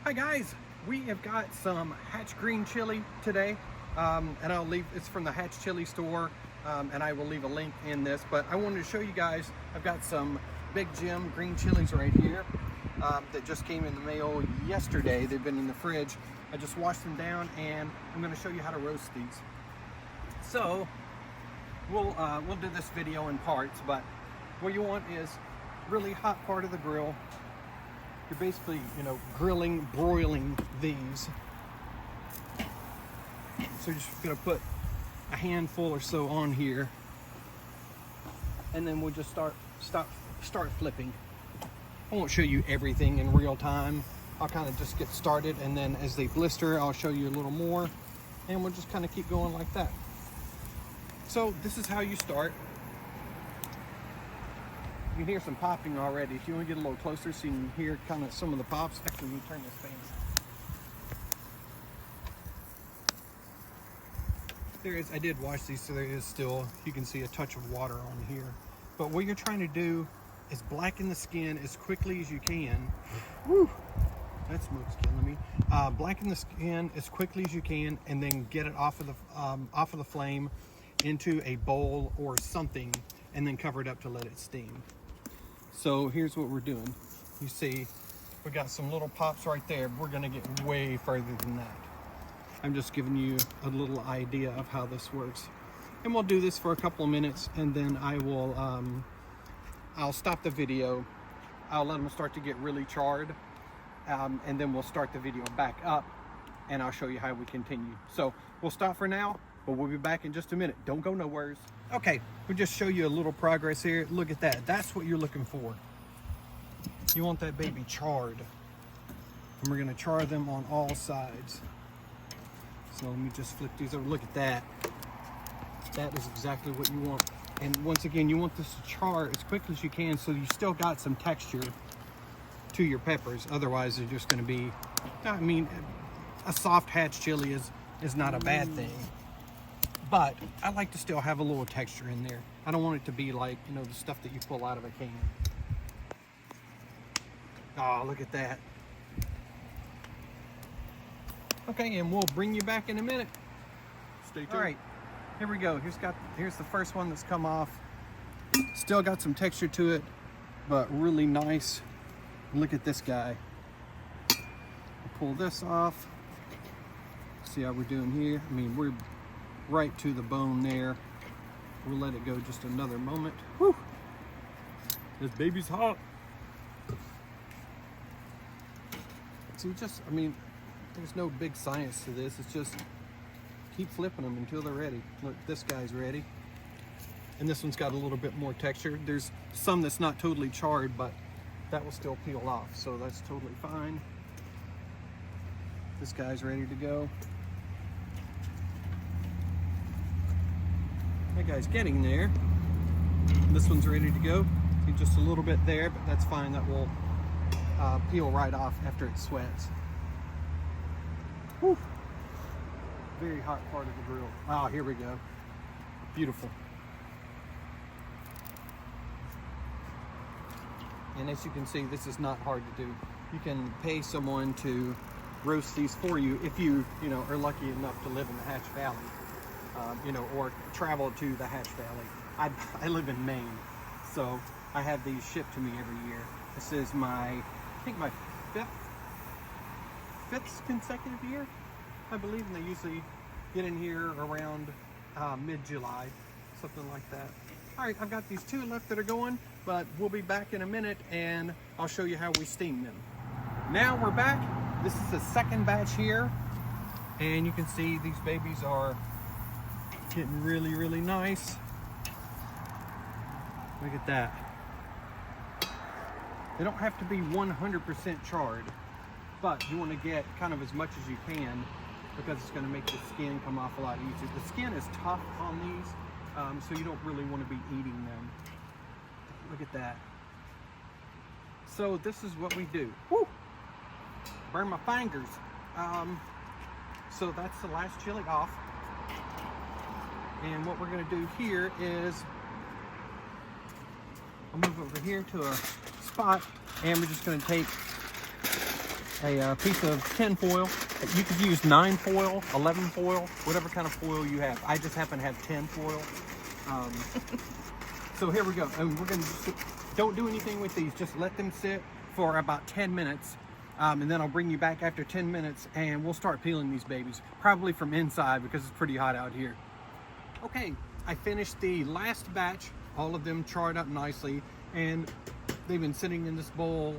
Hi guys, we have got some Hatch green chili today, and it's from the Hatch chili store, and I will leave a link in this, but I wanted to show you guys, I've got some Big Jim green chilies right here that just came in the mail yesterday. They've been in the fridge. I just washed them down and I'm going to show you how to roast these. So we'll do this video in parts, but what you want is really hot part of the grill. You're basically, broiling these. So you're just gonna put a handful or so on here, and then we'll just start flipping. I won't show you everything in real time. I'll kind of just get started, and then as they blister, I'll show you a little more, and we'll just kind of keep going like that. So this is how you start. You can hear some popping already. If you want to get a little closer so you can hear kind of some of the pops. Actually, you turn this fan. I did wash these, so there is still, you can see a touch of water on here. But what you're trying to do is blacken the skin as quickly as you can. Woo! That smoke's killing me. Blacken the skin as quickly as you can, and then get it off of the flame into a bowl or something, and then cover it up to let it steam. So here's what we're doing. You see, we got some little pops right there. We're gonna get way further than that. I'm just giving you a little idea of how this works. And we'll do this for a couple of minutes, and then I'll stop the video. I'll let them start to get really charred, and then we'll start the video back up, and I'll show you how we continue. So we'll stop for now, but we'll be back in just a minute. Don't go nowhere. Okay, we'll just show you a little progress here. Look at that. That's what you're looking for. You want that baby charred. And we're gonna char them on all sides. So let me just flip these over. Look at that. That is exactly what you want. And once again, you want this to char as quickly as you can so you still got some texture to your peppers. Otherwise, they're just gonna be, I mean, a soft Hatch chili is not a bad thing. But I like to still have a little texture in there. I don't want it to be like, the stuff that you pull out of a can. Oh, look at that. Okay, and we'll bring you back in a minute. Stay tuned. All right, here we go. Here's the first one that's come off. Still got some texture to it, but really nice. Look at this guy. I'll pull this off. See how we're doing here? I mean, we're right to the bone there. We'll let it go just another moment. Whew. This baby's hot. See, there's no big science to this. It's just keep flipping them until they're ready. Look, this guy's ready. And this one's got a little bit more texture. There's some that's not totally charred, but that will still peel off, so that's totally fine. This guy's ready to go. That guy's getting there. This one's ready to go. See, just a little bit there, but that's fine. That will peel right off after it sweats. Whew. Very hot part of the grill. Oh, here we go. Beautiful. And as you can see, this is not hard to do. You can pay someone to roast these for you if you are lucky enough to live in the Hatch Valley. Or travel to the Hatch Valley. I live in Maine, so I have these shipped to me every year. This is my fifth consecutive year, I believe, and they usually get in here around mid-July, something like that. All right, I've got these two left that are going, but we'll be back in a minute, and I'll show you how we steam them. Now we're back. This is the second batch here, and you can see these babies are getting really, really nice. Look at that. They don't have to be 100% charred, but you want to get kind of as much as you can because it's going to make the skin come off a lot easier. The skin is tough on these, so you don't really want to be eating them. Look at that. So this is what we do. Woo! Burn my fingers. So that's the last chili off. And what we're going to do here is I'll move over here to a spot, and we're just going to take a piece of tin foil. You could use 9 foil, 11 foil, whatever kind of foil you have. I just happen to have 10 foil. So here we go. And we're gonna don't do anything with these. Just let them sit for about 10 minutes. And then I'll bring you back after 10 minutes and we'll start peeling these babies. Probably from inside because it's pretty hot out here. Okay, I finished the last batch. All of them charred up nicely. And they've been sitting in this bowl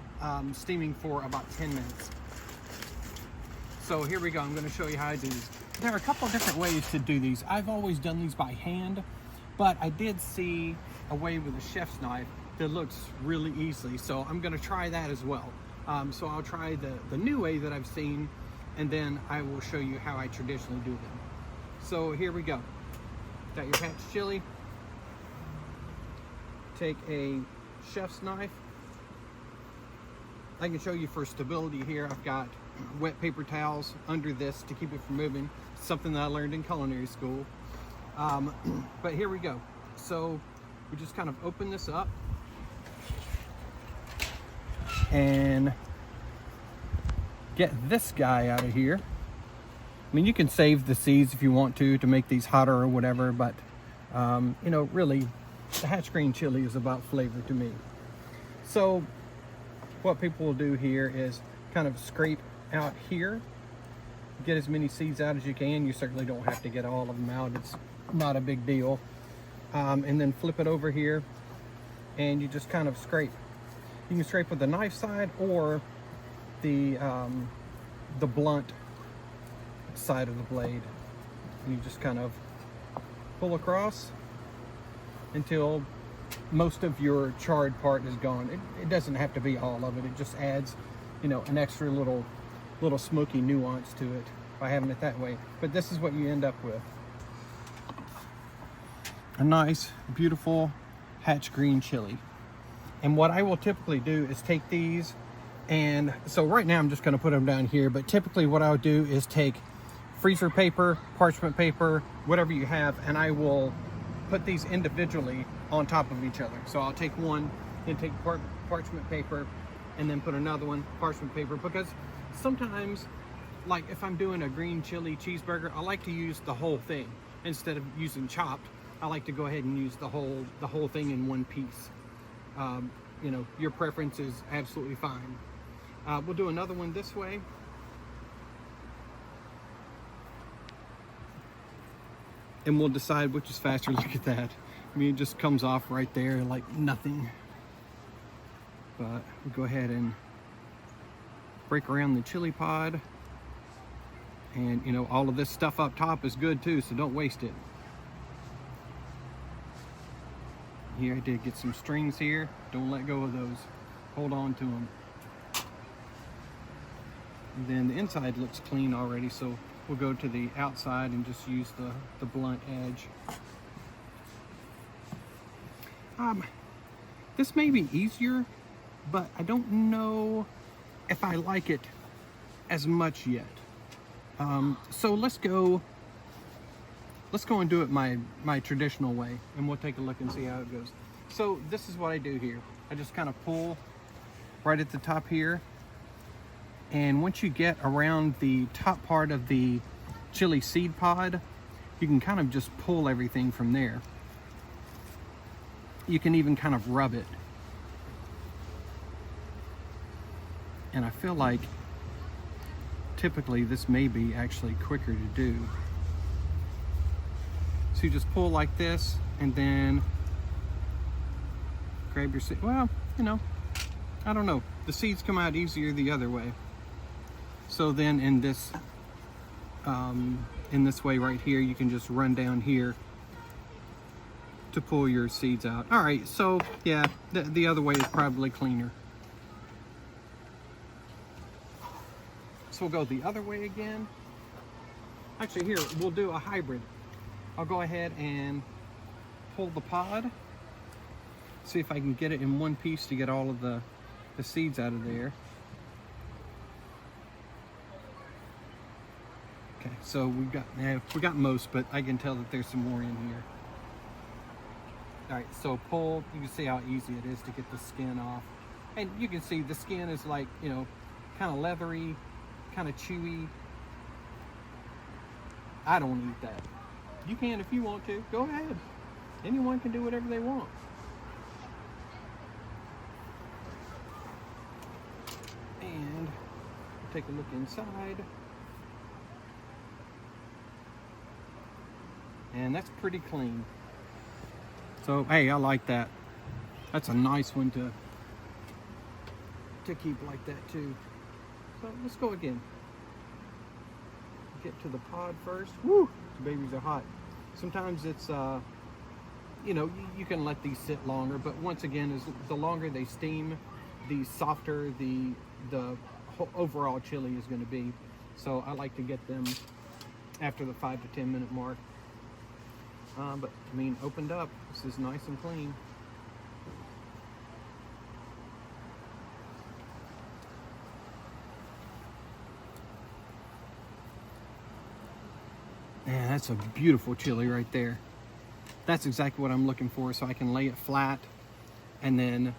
steaming for about 10 minutes. So here we go. I'm going to show you how I do these. There are a couple of different ways to do these. I've always done these by hand, but I did see a way with a chef's knife that looks really easily. So I'm going to try that as well. So I'll try the new way that I've seen, and then I will show you how I traditionally do them. So here we go. Got your hatch chili. Take a chef's knife. I can show you for stability here. I've got wet paper towels under this to keep it from moving. Something that I learned in culinary school. But here we go. So we just kind of open this up and get this guy out of here. I mean, you can save the seeds if you want to make these hotter or whatever, but you know, really the hatch green chili is about flavor to me. So what people will do here is kind of scrape out here, get as many seeds out as you can. You certainly don't have to get all of them out. It's not a big deal. And then flip it over here and you just kind of scrape. You can scrape with the knife side or the blunt side of the blade. And you just kind of pull across until most of your charred part is gone. It doesn't have to be all of it. It just adds, you know, an extra little smoky nuance to it by having it that way. But this is what you end up with. A nice, beautiful hatch green chili. And what I will typically do is take these, and so right now I'm just going to put them down here, but typically what I would do is take freezer paper, parchment paper, whatever you have, and I will put these individually on top of each other. So I'll take one, then take parchment paper, and then put another one, parchment paper, because sometimes, like if I'm doing a green chili cheeseburger, I like to use the whole thing. Instead of using chopped, I like to go ahead and use the whole thing in one piece. You know, your preference is absolutely fine. We'll do another one this way. And we'll decide which is faster. Look at that. I mean, it just comes off right there like nothing. But we'll go ahead and break around the chili pod. And, you know, all of this stuff up top is good too, so don't waste it. Here I did get some strings here. Don't let go of those. Hold on to them. And then the inside looks clean already, so we'll go to the outside and just use the blunt edge. This may be easier, but I don't know if I like it as much yet. So let's go and do it my traditional way, and we'll take a look and see how it goes. So this is what I do here. I just kind of pull right at the top here, and once you get around the top part of the chili seed pod, you can kind of just pull everything from there. You can even kind of rub it. And I feel like typically this may be actually quicker to do. So you just pull like this and then grab your seed. Well, you know, I don't know. The seeds come out easier the other way. So then in this way right here, you can just run down here to pull your seeds out. All right, so yeah, the other way is probably cleaner. So we'll go the other way again. Actually, here, we'll do a hybrid. I'll go ahead and pull the pod. See if I can get it in one piece to get all of the seeds out of there. Okay, so we got most, but I can tell that there's some more in here. All right, so pull. You can see how easy it is to get the skin off. And you can see the skin is like, you know, kind of leathery, kind of chewy. I don't eat that. You can if you want to. Go ahead. Anyone can do whatever they want. And take a look inside. And that's pretty clean. So, hey, I like that. That's a nice one to keep like that too. So let's go again. Get to the pod first. Woo! The babies are hot. Sometimes it's, you know, you can let these sit longer, but once again, the longer they steam, the softer the overall chili is going to be. So I like to get them after the 5 to 10 minute mark. But I mean, opened up, this is nice and clean. Man, that's a beautiful chili right there. That's exactly what I'm looking for, so I can lay it flat. And then,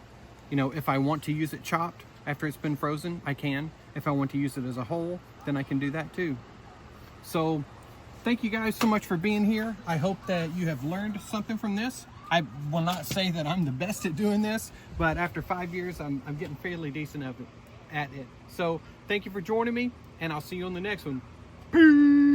you know, if I want to use it chopped after it's been frozen, I can. If I want to use it as a whole, then I can do that too. So thank you guys so much for being here. I hope that you have learned something from this. I will not say that I'm the best at doing this, but after 5 years, I'm getting fairly decent at it. So thank you for joining me, and I'll see you on the next one. Peace.